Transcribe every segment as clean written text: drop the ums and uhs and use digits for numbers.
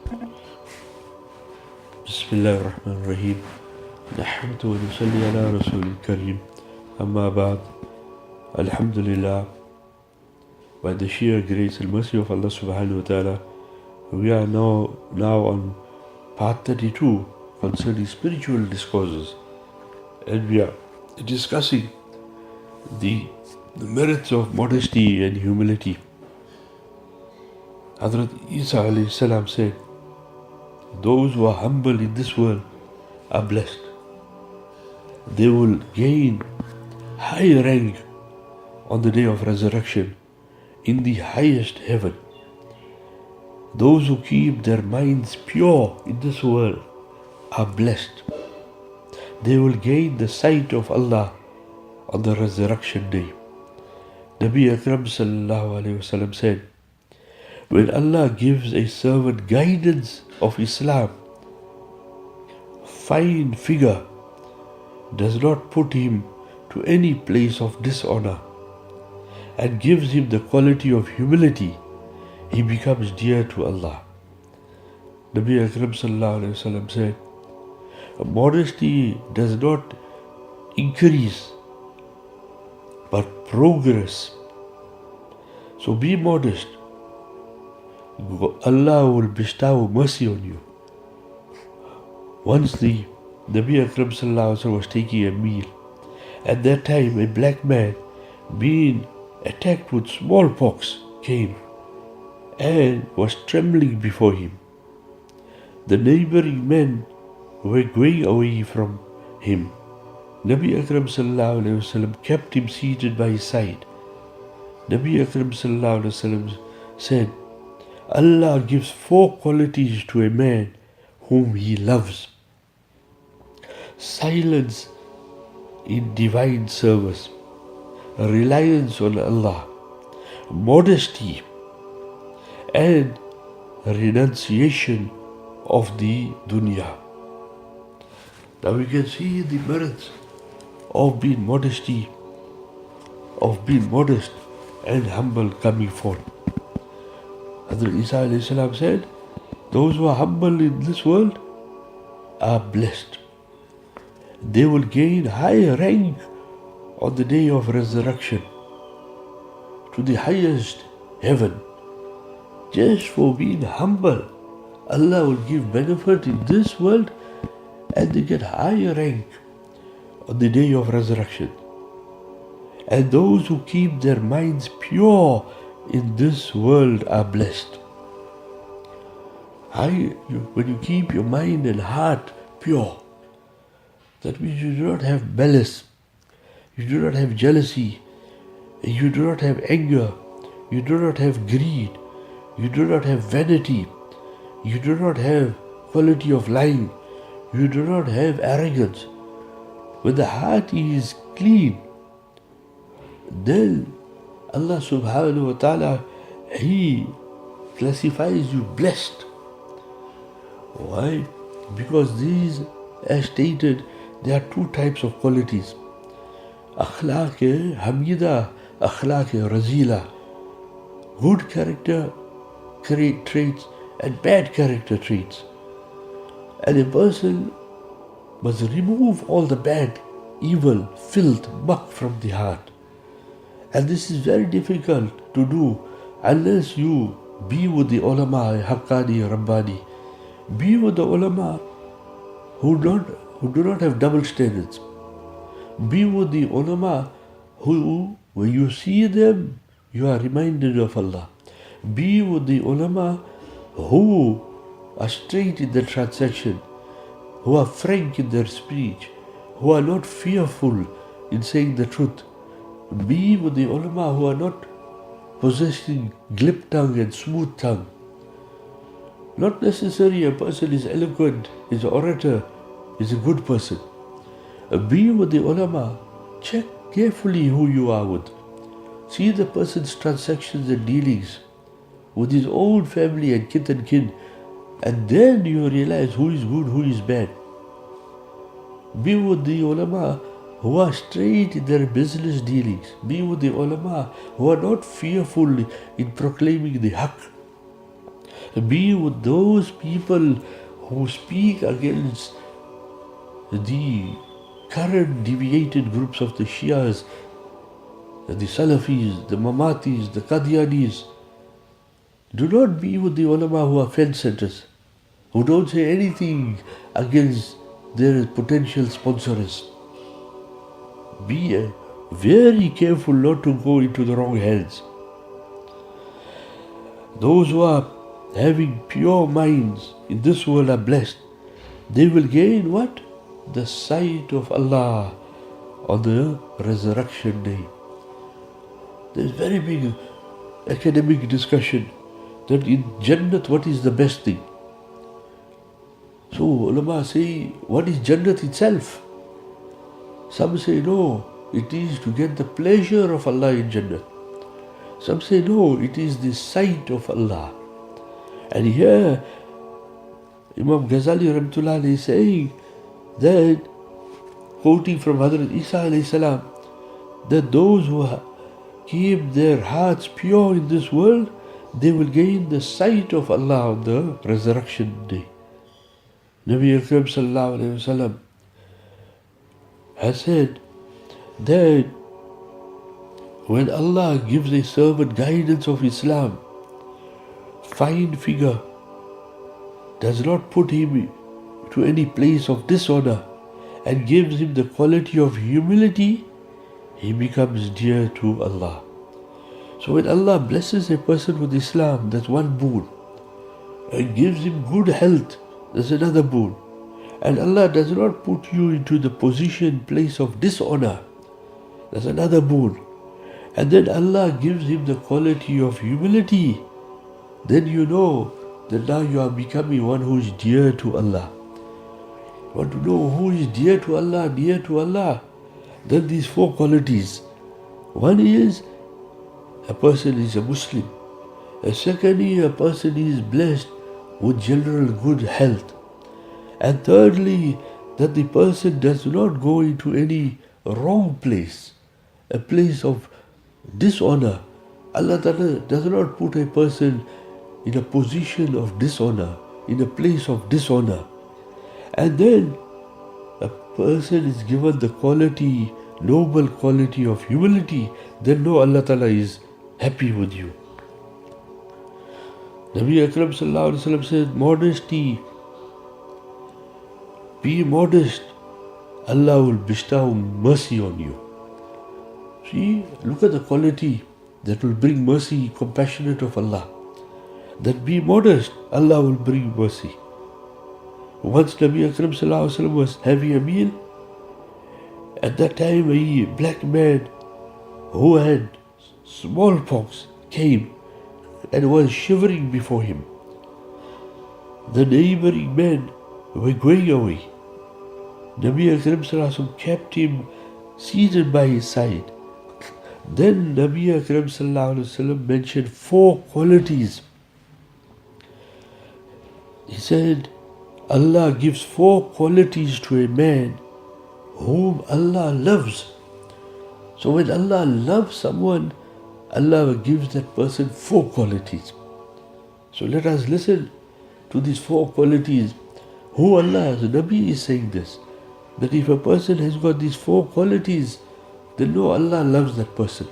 بسم الله الرحمن الرحيم نحمد ونصلي على رسول الكريم أما بعد Alhamdulillah, by the sheer grace and mercy of Allah subhanahu wa ta'ala, we are now on part 32 concerning spiritual discourses, and we are discussing the merits of modesty and humility. Hazrat Isa alayhi salam said, those who are humble in this world are blessed. They will gain high rank on the day of resurrection in the highest heaven. Those who keep their minds pure in this world are blessed. They will gain the sight of Allah on the resurrection day. Nabi Akram sallallahu alayhi wasallam said, when Allah gives a servant guidance of Islam, fine figure does not put him to any place of dishonor and gives him the quality of humility, he becomes dear to Allah. Nabi Akram sallallahu alayhi wasallam said, modesty does not increase but progress. So be modest. Allah will bestow mercy on you. Once the Nabi Akram sallallahu alaihi wasallam was taking a meal. At that time, a black man, being attacked with smallpox, came and was trembling before him. The neighboring men were going away from him. Nabi Akram sallallahu alaihi wasallam kept him seated by his side. Nabi Akram sallallahu alaihi wasallam said, Allah gives 4 qualities to a man whom he loves: silence in divine service, reliance on Allah, modesty, and renunciation of the dunya. Now we can see the merits of being modest and humble coming forth. Hazrat Isa alayhi salam said, those who are humble in this world are blessed. They will gain high rank on the day of resurrection to the highest heaven. Just for being humble, Allah will give benefit in this world and they get higher rank on the day of resurrection. And those who keep their minds pure in this world are blessed. When you keep your mind and heart pure, that means you do not have malice, you do not have jealousy, you do not have anger, you do not have greed, you do not have vanity, you do not have quality of lying, you do not have arrogance. When the heart is clean, then Allah subhanahu wa ta'ala, He classifies you blessed. Why? Because these, as stated, there are 2 types of qualities. Akhlaq hamida, akhlaq razila. Good character traits and bad character traits. And a person must remove all the bad, evil, filth, muck from the heart. And this is very difficult to do unless you be with the ulama, haqqani, rabbani. Be with the ulama who do not have double standards. Be with the ulama who, when you see them, you are reminded of Allah. Be with the ulama who are straight in their transaction, who are frank in their speech, who are not fearful in saying the truth. Be with the ulama who are not possessing glib tongue and smooth tongue. Not necessarily a person is eloquent, is an orator, is a good person. Be with the ulama. Check carefully who you are with. See the person's transactions and dealings with his own family and kith and kin, and then you realize who is good, who is bad. Be with the ulama who are straight in their business dealings. Be with the ulama who are not fearful in proclaiming the haqq. Be with those people who speak against the current deviated groups of the Shias, the Salafis, the Mamatis, the Qadianis. Do not be with the ulama who are fence setters, who don't say anything against their potential sponsors. Be very careful not to go into the wrong hands. Those who are having pure minds in this world are blessed. They will gain what? The sight of Allah on the resurrection day. There's very big academic discussion that in Jannat what is the best thing. So ulama say, what is Jannat itself? Some say no, it is to get the pleasure of Allah in Jannat. Some say no, it is the sight of Allah. And here Imam Ghazali Rahmatullah is saying that, quoting from Hazrat Isa alayhi salam, that those who keep their hearts pure in this world, they will gain the sight of Allah on the resurrection day. Nabi Akram sallallahu alayhi wasallam has said that when Allah gives a servant guidance of Islam, fine figure, does not put him to any place of dishonor, and gives him the quality of humility, he becomes dear to Allah. So when Allah blesses a person with Islam, that's one boon, and gives him good health, that's another boon, and Allah does not put you into the position, place of dishonor, that's another boon, and then Allah gives him the quality of humility, then you know that now you are becoming one who is dear to Allah. You want to know who is dear to Allah, then these four qualities. One is a person is a Muslim. Secondly, a person is blessed with general good health. And thirdly, that the person does not go into any wrong place, a place of dishonor. Allah does not put a person in a position of dishonor, in a place of dishonor. And then a person is given the quality, noble quality of humility, then know Allah Ta'ala is happy with you. Nabi Akram sallallahu alayhi wa sallam said, modesty, be modest, Allah will bestow mercy on you. See, look at the quality that will bring mercy, compassionate of Allah. That be modest, Allah will bring mercy. Once Nabi Akram sallallahu alayhi wa sallam was having a meal, at that time a black man who had smallpox came and was shivering before him. The neighboring men were going away. Nabi Akram sallallahu alayhi wa sallam kept him seated by his side. Then Nabi Akram sallallahu alayhi wa sallam mentioned four qualities. He said, Allah gives four qualities to a man whom Allah loves. So when Allah loves someone, Allah gives that person four qualities. So let us listen to these four qualities. Who Allah, the Nabi is saying this, that if a person has got these four qualities, then know Allah loves that person.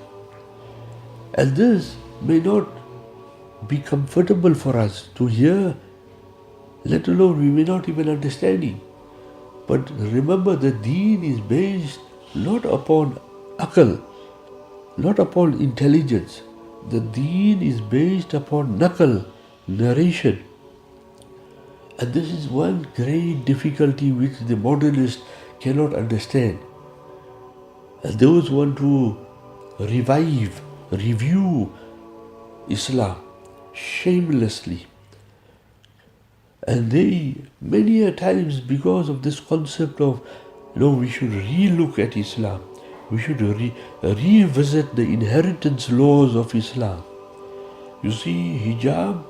And this may not be comfortable for us to hear, let alone we may not even understanding. But remember, the deen is based not upon akal, not upon intelligence. The deen is based upon naqal, narration. And this is one great difficulty which the modernist cannot understand. And those who want to revive, review Islam shamelessly. And they, many a times, because of this concept of, we should re-look at Islam. We should revisit the inheritance laws of Islam. You see, hijab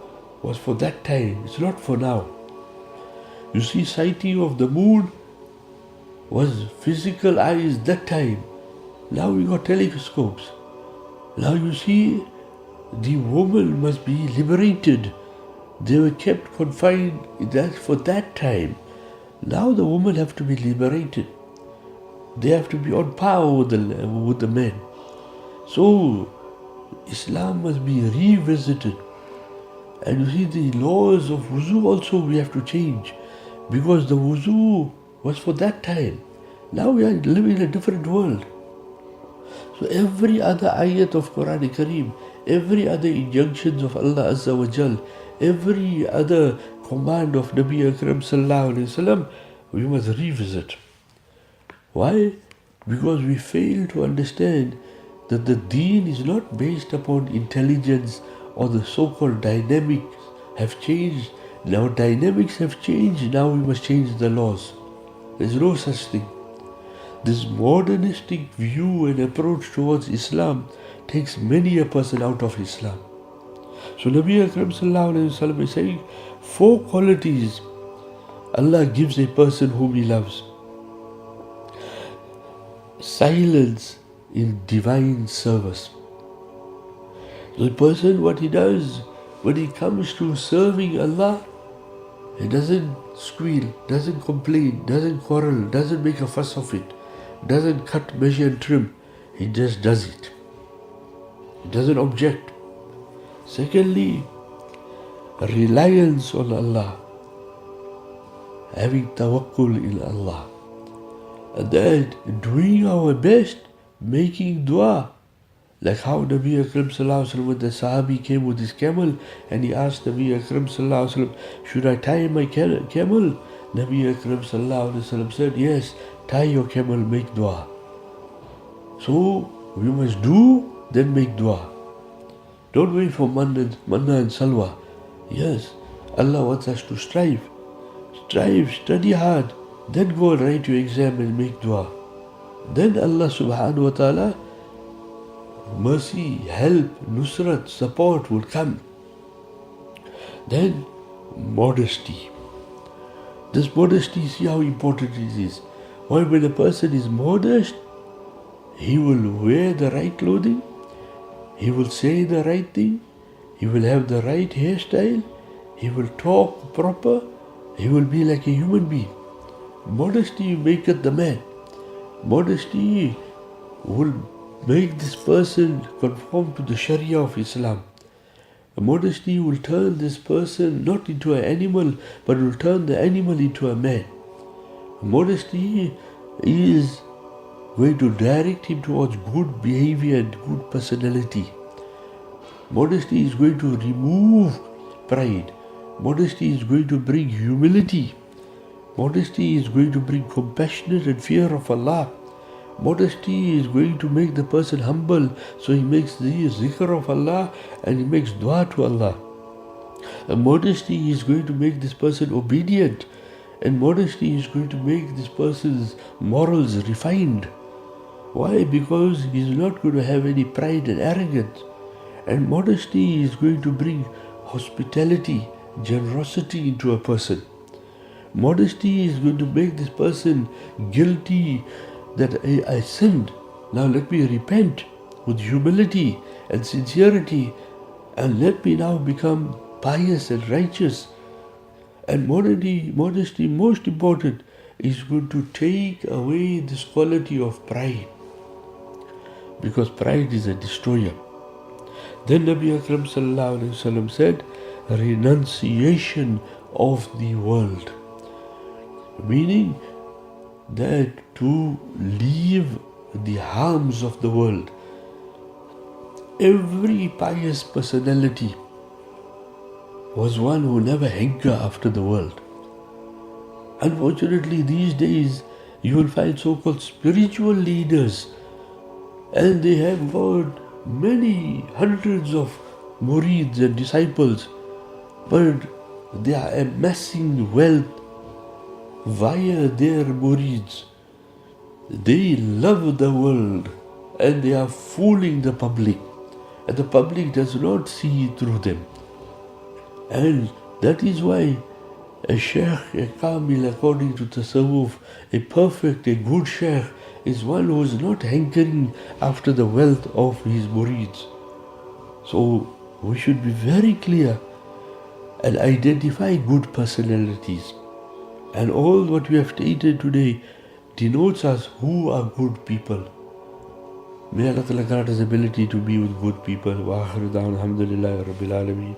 was for that time, it's not for now. You see, sighting of the moon was physical eyes that time. Now we got telescopes. Now you see, the woman must be liberated They were kept confined for that time. Now the women have to be liberated. They have to be on par with the men. So Islam must be revisited. And you see, the laws of wuzu also we have to change, because the wuzu was for that time. Now we are living in a different world. So every other ayat of Quran Kareem, every other injunctions of Allah Azza wa Jal, every other command of Nabi Akram Sallallahu Alaihi Wasallam, we must revisit. Why? Because we fail to understand that the deen is not based upon intelligence or the so-called dynamics have changed. Now dynamics have changed, now we must change the laws. There's no such thing. This modernistic view and approach towards Islam takes many a person out of Islam. So Nabi Akram Sallallahu Alaihi Wasallam is saying 4 qualities Allah gives a person whom He loves. Silence in divine service. The person, what he does, when he comes to serving Allah, he doesn't squeal, doesn't complain, doesn't quarrel, doesn't make a fuss of it, doesn't cut, measure and trim. He just does it. He doesn't object. Secondly, reliance on Allah, having tawakkul in Allah. And then doing our best, making dua. Like how Nabi Akram Sallallahu Alaihi Wasallam, when the Sahabi came with his camel and he asked Nabi Akram Sallallahu Alaihi Wasallam, should I tie my camel? Nabi Akram Sallallahu Alaihi Wasallam said, yes, tie your camel, make dua. So we must do, then make dua. Don't wait for manna and salwa. Yes, Allah wants us to strive. Strive, study hard. Then go and write your exam and make dua. Then Allah subhanahu wa ta'ala, mercy, help, nusrat, support will come. Then modesty. This modesty, see how important it is. When a person is modest, he will wear the right clothing, he will say the right thing, he will have the right hairstyle, he will talk proper, he will be like a human being. Modesty maketh the man. Modesty will make this person conform to the Sharia of Islam. Modesty will turn this person not into an animal, but will turn the animal into a man. Modesty is going to direct him towards good behavior and good personality. Modesty is going to remove pride. Modesty is going to bring humility. Modesty is going to bring compassion and fear of Allah. Modesty is going to make the person humble, so he makes the zikr of Allah and he makes dua to Allah. And modesty is going to make this person obedient, and modesty is going to make this person's morals refined. Why? Because he is not going to have any pride and arrogance. And modesty is going to bring hospitality, generosity into a person. Modesty is going to make this person guilty that I sinned. Now let me repent with humility and sincerity, and let me now become pious and righteous. And modesty, most important, is going to take away this quality of pride, because pride is a destroyer. Then Nabi Akram Sallallahu Alaihi Wasallam said, renunciation of the world. Meaning that to leave the harms of the world. Every pious personality was one who never hankered after the world. Unfortunately, these days you will find so-called spiritual leaders, and they have got many hundreds of murids and disciples, but they are amassing wealth via their murids. They love the world and they are fooling the public, and the public does not see through them. And that is why a sheikh, a kamil, according to Tasawwuf, a perfect, a good sheikh, is one who is not hankering after the wealth of his murids. So we should be very clear. and identify good personalities. And all what we have stated today denotes us who are good people. May Allah Ta'ala grant us ability to be with good people. Wa akhiru da'wana alhamdulillahi rabbil alameen.